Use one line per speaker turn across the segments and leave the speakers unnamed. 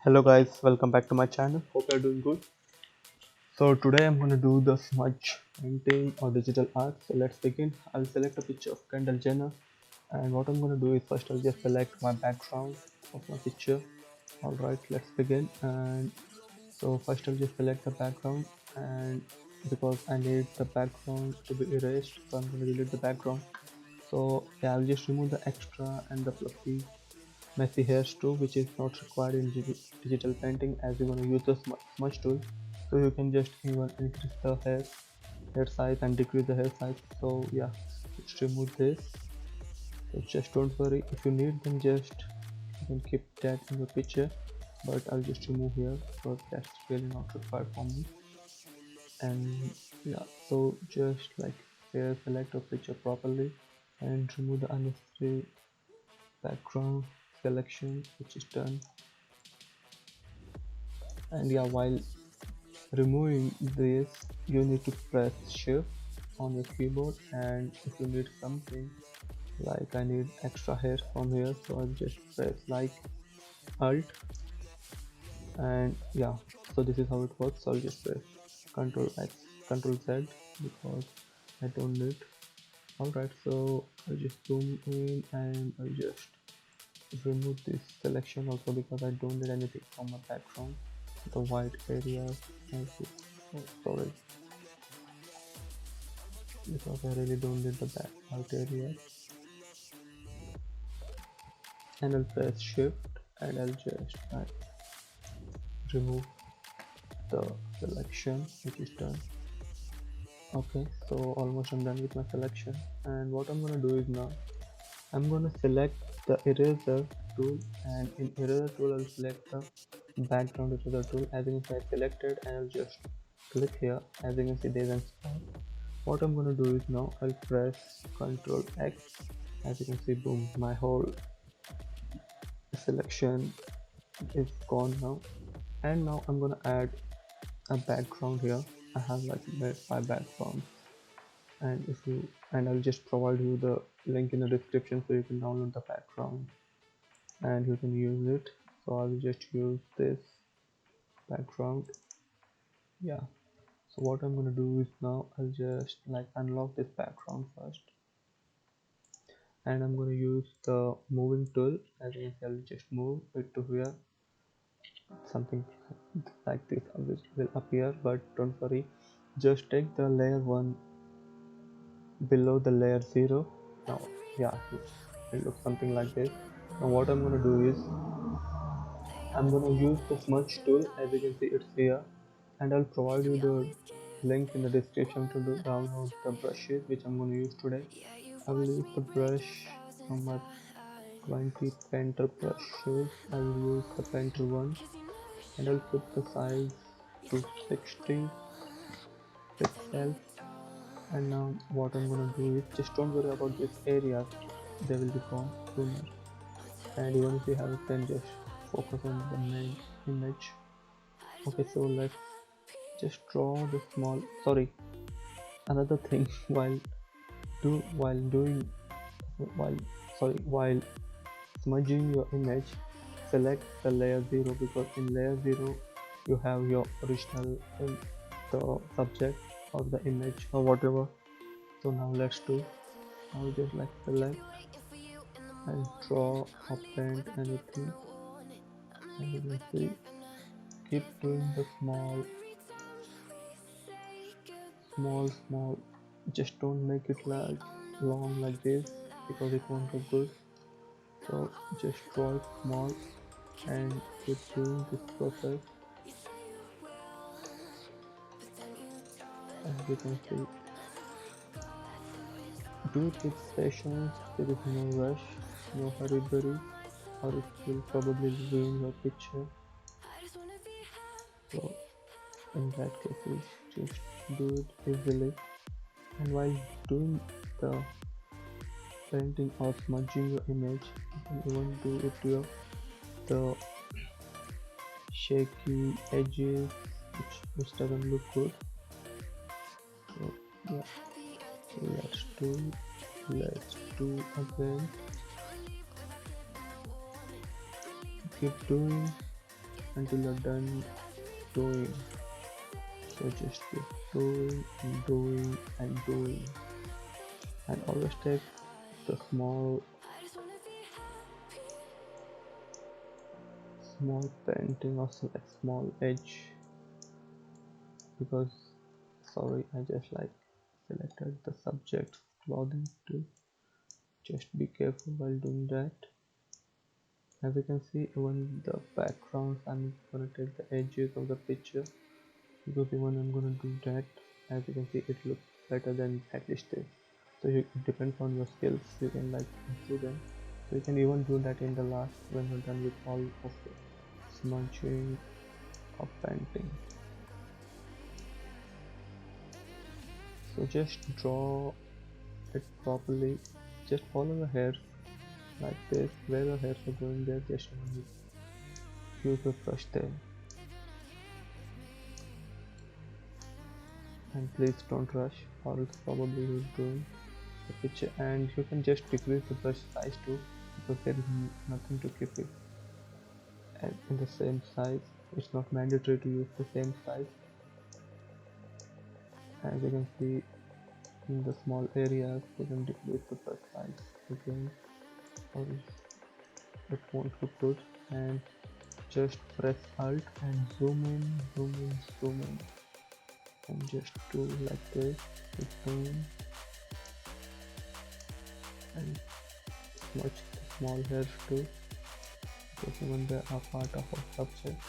Hello guys, welcome back to my channel. Hope you're doing good. So today I'm gonna do the smudge painting or digital art. So let's begin. I'll select a picture of Kendall Jenner, and what I'm gonna do is first I'll just select my background of my picture. Alright, let's begin. And so first I'll just select the background, and because I need the background to be erased, so I'm gonna delete the background. So yeah, I'll just remove the extra and the fluffy messy hairs too, which is not required in digital painting, as you're going to use the smudge tool. So you can just even increase the hair size and decrease the hair size. So yeah, let's remove this. So just don't worry, if you need then just you can keep that in your picture, but I'll just remove here because that's really not required for me. And yeah, so just like here, select your picture properly and remove the unnecessary background selection, which is done. And yeah, while removing this you need to press shift on your keyboard, and if you need something like I need extra hairs from here, so I'll just press like alt, and yeah, so this is how it works. So I'll just press Ctrl X, Ctrl Z because I don't need. Alright, so I'll just zoom in and I'll just remove this selection also because I don't need anything from my background, the white area. Oh, sorry, because I really don't need the back white area. And I'll press shift and I'll just remove the selection, which is done. Okay, so almost I'm done with my selection, and what I'm gonna do is now I'm gonna select the eraser tool, and in eraser tool I'll select the background eraser tool. As you can see, I selected, and I'll just click here. As you can see, there's an spot. What I'm gonna do is now I'll press Ctrl X. As you can see, boom, my whole selection is gone now. And now I'm gonna add a background here. I have like made 5 backgrounds, and I'll just provide you the link in the description so you can download the background and you can use it. So I'll just use this background. Yeah, so what I'm gonna do is now I'll just like unlock this background first, and I'm gonna use the moving tool. As you can see, I'll just move it to here. Something like this will appear, but don't worry, just take the layer 1 below the layer 0. Now yeah, it looks something like this. Now what I'm going to do is I'm going to use the smudge tool. As you can see, it's here, and I'll provide you the link in the description to download the brushes which I'm going to use today. I will use the brush from my 20 painter brushes. I will use the painter one, and I'll put the size to 60 pixels. And now what I'm gonna do is just don't worry about this area, they will be gone sooner. And even if you have a pen, just focus on the main image. Okay, so let's just draw the small, sorry, another thing, while doing while while smudging your image, select the layer 0, because in layer 0 you have your original the subject or the image or whatever. So now let's do, I'll just like select and draw or paint anything. And you can see, keep doing the small, just don't make it like long like this because it won't look good. So just draw it small and keep doing this process. As you can see, do it with patience, there is no rush, no hurry burry, or it will probably ruin your picture. So in that case, just do it easily. And while doing the painting or smudging your image, you can even do it to the shaky edges, which doesn't look good. So yeah, so let's do again. Keep doing until you're done doing. So just keep doing and doing and doing, and always take the small painting or like small edge, because sorry, I just like selected the subject clothing too. Just be careful while doing that. As you can see, even the backgrounds, I'm gonna take the edges of the picture, because even I'm gonna do that, as you can see, it looks better than at least this. So it depends on your skills, you can like improve them. So you can even do that in the last when you're done with all of the smudging or painting. So just draw it properly, just follow the hairs like this. Where the hairs are going there, just use the brush there, and please don't rush or else probably you'll ruin the picture. And you can just decrease the brush size too, because there is nothing to keep it in the same size. It's not mandatory to use the same size. As you can see, in the small areas you can decrease the brush size again, or it won't look good. And just press alt and zoom in, zoom in, zoom in, and just do like this. Keep doing and smudge the small hairs too, because even they are part of our subject.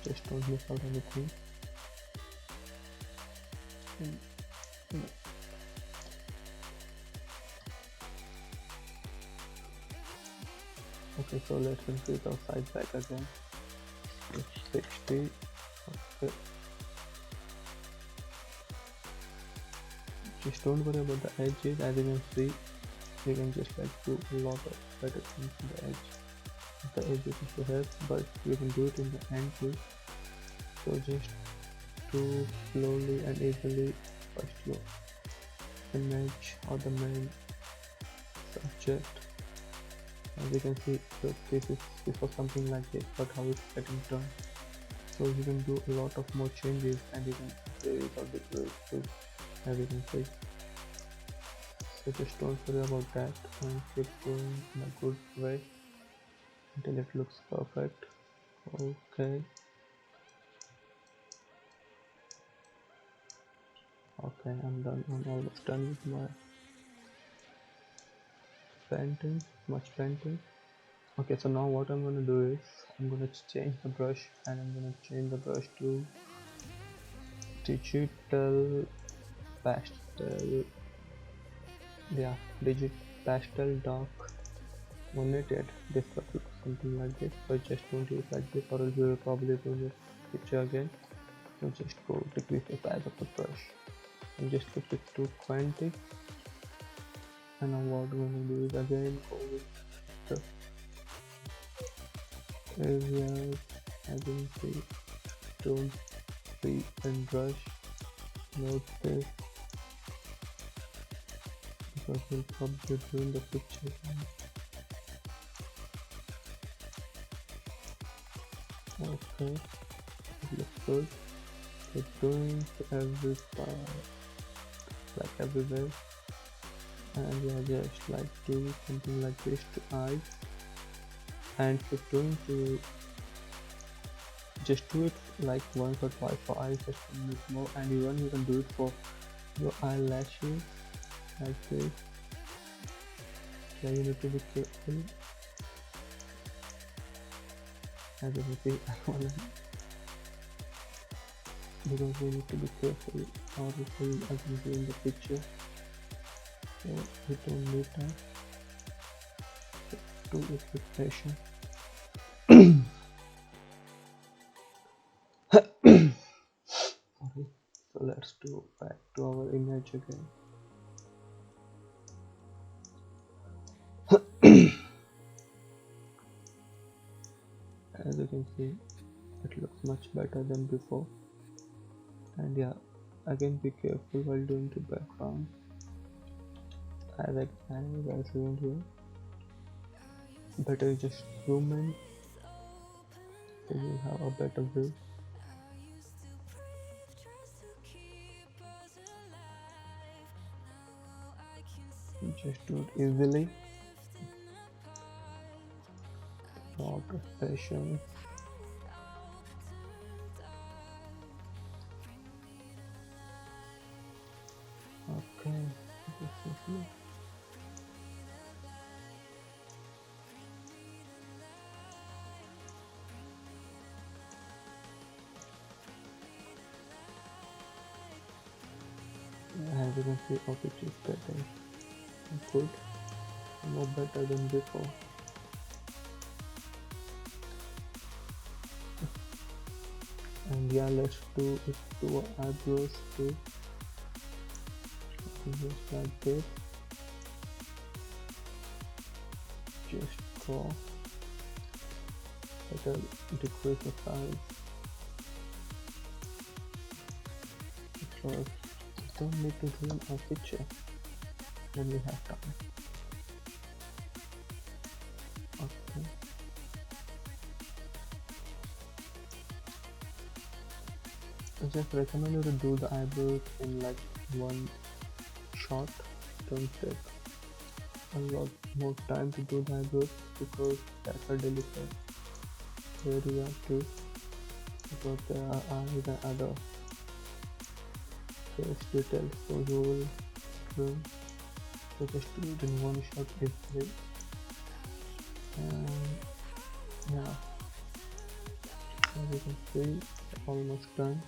Just don't miss out anything. And, okay, so let's increase our size back again. It's 60. Okay. Just don't worry about the edges. As you can see, you can just like do a lot of better things in the edges of the hair, but you can do it in the end too. So just do slowly and easily first your image or the main subject. As you can see, so this was something like this, but how it's getting done. So you can do a lot of more changes, and you can increase or decrease this, as you can see. So just don't worry about that, and keep going in a good way until it looks perfect. Okay. Okay, I'm done. I'm almost done with my painting, much painting. Okay, so now what I'm gonna do is I'm gonna change the brush, and I'm gonna change the brush to digital pastel. Yeah, digital pastel dark 188. This will look something like this, but just don't use like this, or else you will probably ruin your picture again. So just go decrease the size of the brush and just keep it to 20. And now what we're gonna do is again go with the areas. As you can see, don't see and rush. Note this, because we'll probably ruin the picture. Okay, it looks good. Keep doing to every part, like everywhere, and yeah, just like do something like this to eyes, and keep doing to just do it like once or twice for eyes, just a bit more, and even you can do it for your eyelashes like this. Yeah, you need to be careful. As you can see, because we need to be careful, or it will again be in the picture. So we don't need that. Do it with patience. Sorry. So let's do back to our image again. As you can see, it looks much better than before. And yeah, again be careful while doing the background, as I was doing here. Better just zoom in so you have a better view. Just do it easily, not patience. Okay, this is it. As you can see, our picture is getting good, more better than before. And yeah, let's do it to our eyebrows too, just like this. Just draw, better decrease the size, because you don't need to zoom a picture when you have time. Okay. I just recommend you to do the eyebrows in like one shot. Don't take a lot more time to do the eyebrows, because that's a delicate area too, because there are even other face details, so you will trim. So just do it in one shot easily. And yeah, as you can see, it's almost done.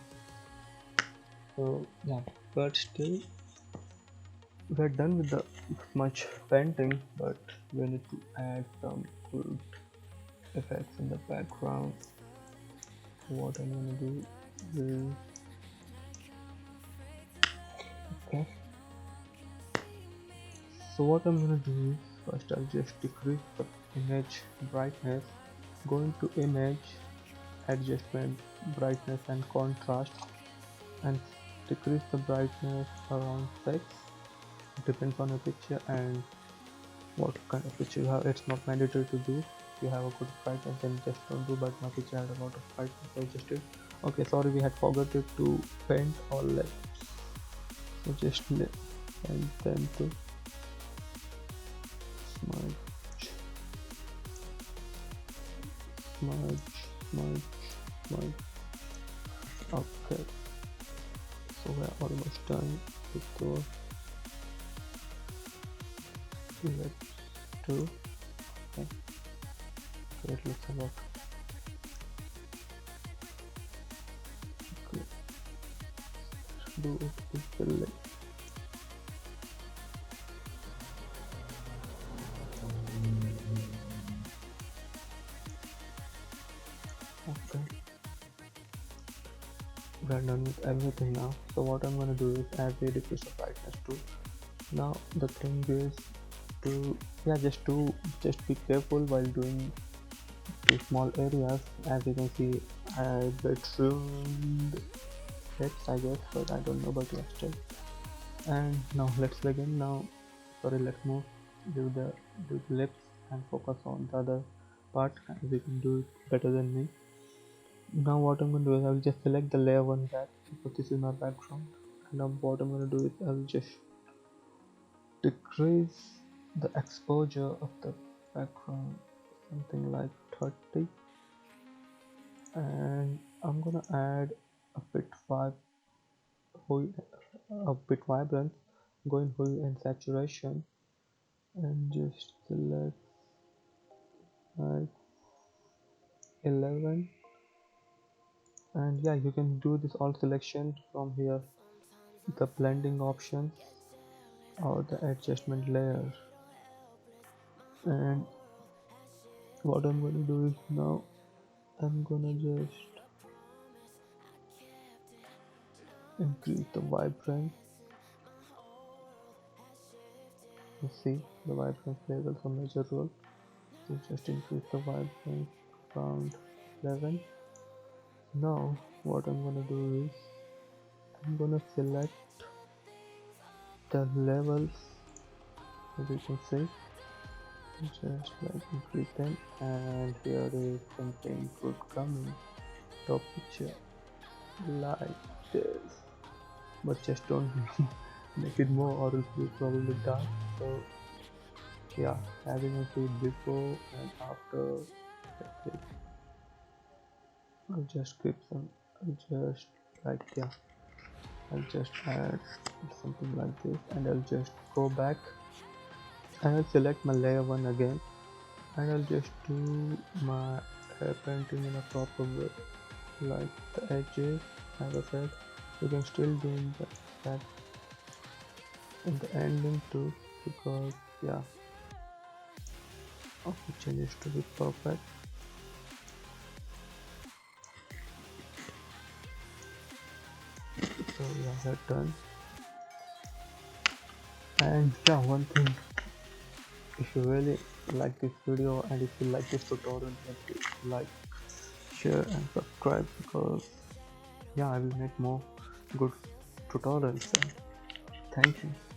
So yeah, but still we're done with the smudge painting, but we need to add some cool effects in the background. So what I'm gonna do is, okay, so what I'm gonna do is, first I'll just decrease the image brightness, go into image, adjustment, brightness and contrast, and decrease the brightness around 6. Depends on your picture and what kind of picture you have. It's not mandatory to do. If you have a good brightness, then just don't do, but my picture had a lot of brightness, so I just did. Okay, sorry, we had forgotten to paint all lips, so just paint them to smudge, smudge, smudge, smudge. Okay, so we're almost done with the lips too. Okay, so it looks a lot good. Do it with the lip. Okay, we're done with everything now. So what I'm gonna do is add the decrease of brightness too. Now the thing is to, yeah, just be careful while doing two small areas. As you can see, I betroned lips, I guess, but I don't know, but yeah, still. And now let's begin. Now, sorry, let's move, do the lips and focus on the other part, as you can do it better than me. Now what I'm going to do is I will just select the layer 1 back, because this is my background. And now what I'm going to do is I will just decrease the exposure of the background, something like 30, and I'm gonna add a bit a bit vibrant, going hue and saturation, and just select like 11. And yeah, you can do this all selection from here, the blending options or the adjustment layer. And what I'm gonna do is now I'm gonna just increase the vibrance. You see, the vibrance plays also a major role, so just increase the vibrance around 11. Now what I'm gonna do is I'm gonna select the levels, as you can see, just like increase them, and here is something good coming. Top picture like this, but just don't make it more or else it will probably die. So yeah, as you can see before and after, that's it. I'll just skip some, I'll just like yeah, I'll just add something like this, and I'll just go back and I'll select my layer 1 again, and I'll just do my hair painting in a proper way, like the edges. As I said, you can still do that in the ending too, because yeah, our picture needs to be perfect. So yeah, that's done. And yeah, one thing, if you really like this video and if you like this tutorial, then please like, share and subscribe, because yeah, I will make more good tutorials. And thank you.